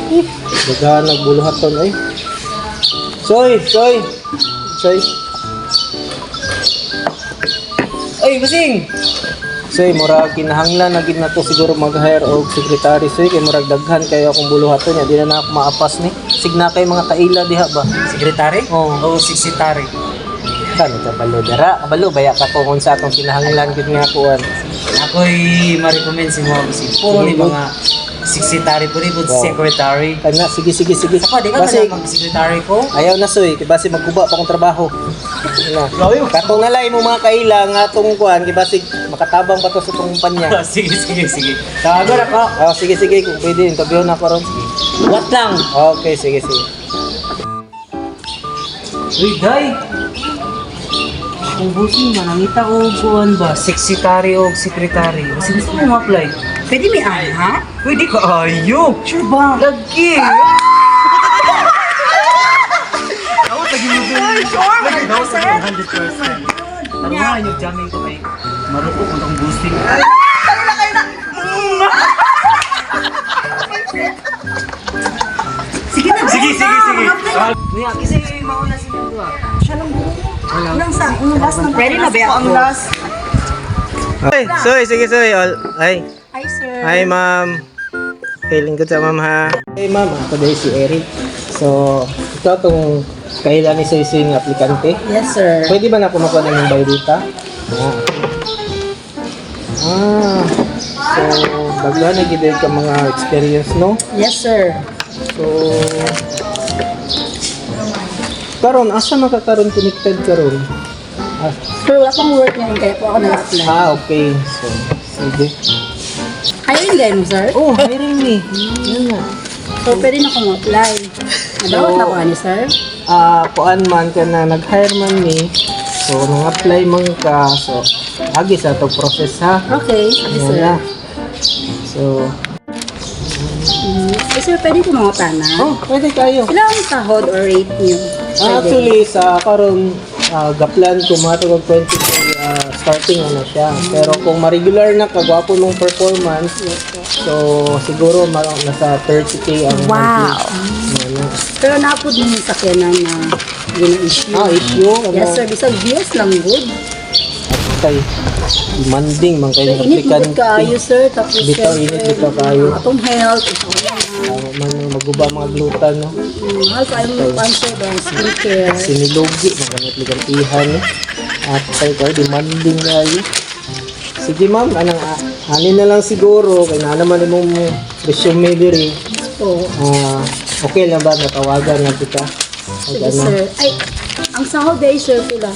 Daga nagbuluhaton ay. Soy. Ay, basing. Soy, murag kinahanglan na gid nato siguro mag-hire og secretary. Soy, kay murag daghan kayo akong buluhaton nya, di na ako maapas ni. Signa kay mga kaila diha ba? Sekretary? Oo. O siksitary? Kan ka balo dara, kabalo baya ka kung unsa atong kinahanglan gid nga kuan. Ako'y ma-recommend si mga kasi puro ni mga siksitary po rin po secretary. Kana sige. Ako, di ka Basi- na mag-secretary ko? Ayaw na soy, kay basi magkuba pa akong trabaho. Na. Katong nalay mo mga kaila nga atong kuan, kay basi makatabang pa to sa kumpanya. Sige. Tawagan ako. Oh, sige kung pwede interview na ko ron. What lang? Okay, sige. Uy, day! Kung busing ba, nangita ko kuhan ba? Secretary o secretary. Kasi gusto mo apply. Pwede may ha? Pwede ka ayo. Sure ba? Lagi! Ako, tagin mo ba? Sure, 100%. 100%. Tanungan yung jamming ko kay marupok mo itong boosting. Sige na. Sige. Kuya, Kasi mauna sila doon. siya lang buo. Unang sa, unang last ng pwede na ba ako? Ang last. Ay, sige. Ay, Hi, sir. hi ma'am. Feeling good sa ma'am ha. Hey ma'am, ako dahil si Eric. So, ito itong kailan ni Soy ng aplikante. Yes, sir. Pwede ba na kumakuha ng biodata? So, bagla na gid ka mga experience, no? Yes, sir. So, karon asa makakaroon connected karon? Sir, wala pang work ngayon kaya po ako nag-apply. Okay. So, sige. Hiring din mo, sir? Oh, hiring ni. Yan na. So, pwede na akong apply. Nadawat na ako, ani, sir? Kuan man ka na nag-hire man ni. So, nang-apply man ka. So, agi sa to process ha. Okay, sige, Yan sir. na. So, Sir, pwede ko mga pana. oh, pwede kayo. Ilang sahod or rate niyo? Actually, sa karon gaplan ko matugog 20 starting ano siya. Pero kung ma-regular na kagwapo nung performance, so siguro nasa 30k ang Wow. Ano. Pero napod mo yung sakyanan na yun ang issue. Issue. Yes, sir. Bisag views lang good. Kay demanding man kayo ng Init mo aplikante. kayo, sir. Tapos, Bitaw, init, bitaw kayo. Atong health. Man maguba mga glutan, no? Mahal kayo mga cancer ba? Skincare. Sinilogi, magamit ligantihan, no? At kayo, demanding kayo. Sige ma'am, anin na lang siguro, kaya na naman imong resume diri. Oo. Okay lang ba natawagan na kita? Sige, sir. Ay, ang sahod ay, sir, pula.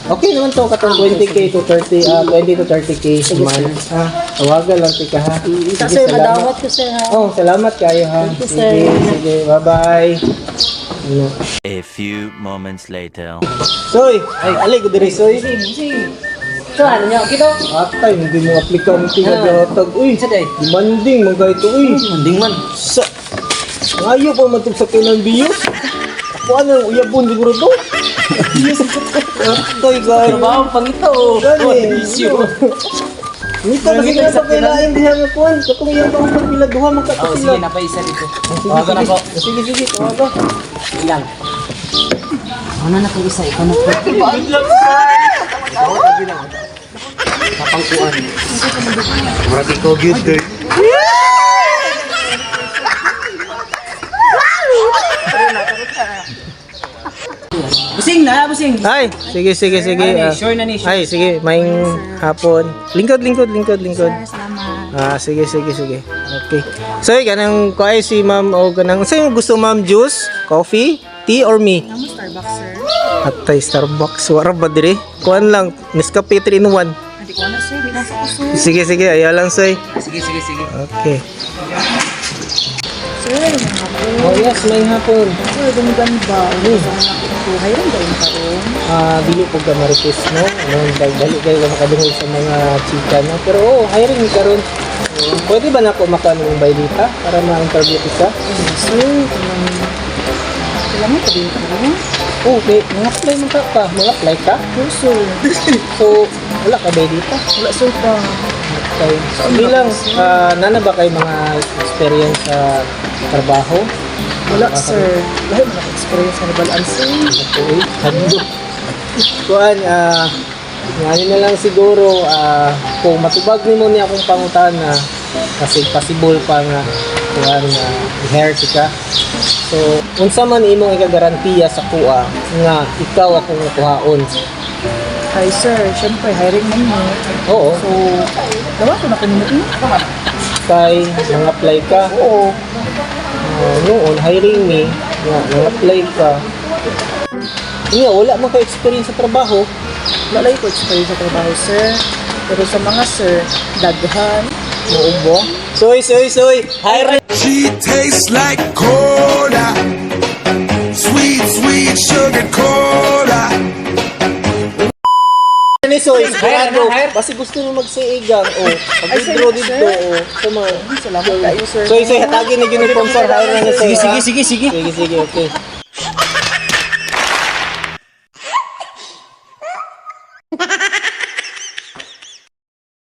Okay naman to, katong 20k to 30, 20 to 30k a month. Tawagan lang tika ha. Ito, sir, madawat ko, sir, ha? Oh, salamat kayo ha. Thank you, sir. Sige, bye-bye. Ano? A few moments later. Soy, ay, alay ko diri, Soy. So, ano niyo? Kito? Atay, hindi mo aplikante nga gatag. Uy, demanding, mga ito. Uy, Manding man. sa... Ayaw pa matug sa kinang biyos. Ako ano, uyabon siguro to. Atay, gaya. Trabaho pang ito. Gani. Issue. Nito kasi nga sa kailain diha nga kuan. Katong iyang pang pila duha Oh, magkakapila. sige, napaisa dito. Sige, Tawagan ako. Sige, tawagan. Ilang. Ano na kung isa? Ikaw na po. Kapangkuan. Marami ko good day. Busing na, busing. Ay, sige. Sure na ni, sure. Ay, sige, maing hapon. Lingkod. Salamat. Sige. Okay. So, kanang kuay si ma'am o kanang sa yung gusto ma'am juice, coffee, tea or me? Ano Starbucks, sir? Atay Starbucks, wala ba dire? Kuan lang, Nescafe 3 in 1. Hindi ko na, sir. Hindi na sa sir. Sige, ayaw lang say. Sige. Okay. Sir, may hapon. Oh yes, may hapon. Sir, ganda. Hiring din pa rin. Dili po ka marites, no? Dali kayo ka makadungog sa mga chika, no? Pero hiring karon. Pwede ba na ako makanong bay dita para ma-interview kita? Sir, kailangan pa din ka rin. Okay, mga-apply mo ka pa. Mga-apply ka? Sir. So, wala ka bay dita? Wala, sir, pa. Okay. Sige lang, nana ba kayo mga experience sa trabaho? Wala, sir. Lahat na experience na balaan, sir. Okay, handog. Kuan, ngayon na lang siguro, kung matubag ni mo niya akong pangutana, kasi possible pa nga, kuan, i-hire ka. So, unsa man imong ikagarantiya sa kuha nga ikaw akong kuhaon? Hi, sir. Siyempre, hiring man mo. Oo, So, dawa ko na community. kay nang-apply ka. Oo. Noon, hiring me, nga, nang-apply ka. Nga, wala man ka experience sa trabaho. Lalay ko experience sa trabaho, sir. Pero sa mga sir, daghan. Maubo. Soy! Hiring! She tastes like cola, sweet, sweet sugar cola. Ni Soy, Hire na, hire. Basi gusto mo mag-saigang, pag-withdraw Ay, dito, sir. Sama. Salamat kayo, sir. Soy, hatagin ni uniform, sir. Hire na ni Soy. Sige, sige, sige. Sige, okay.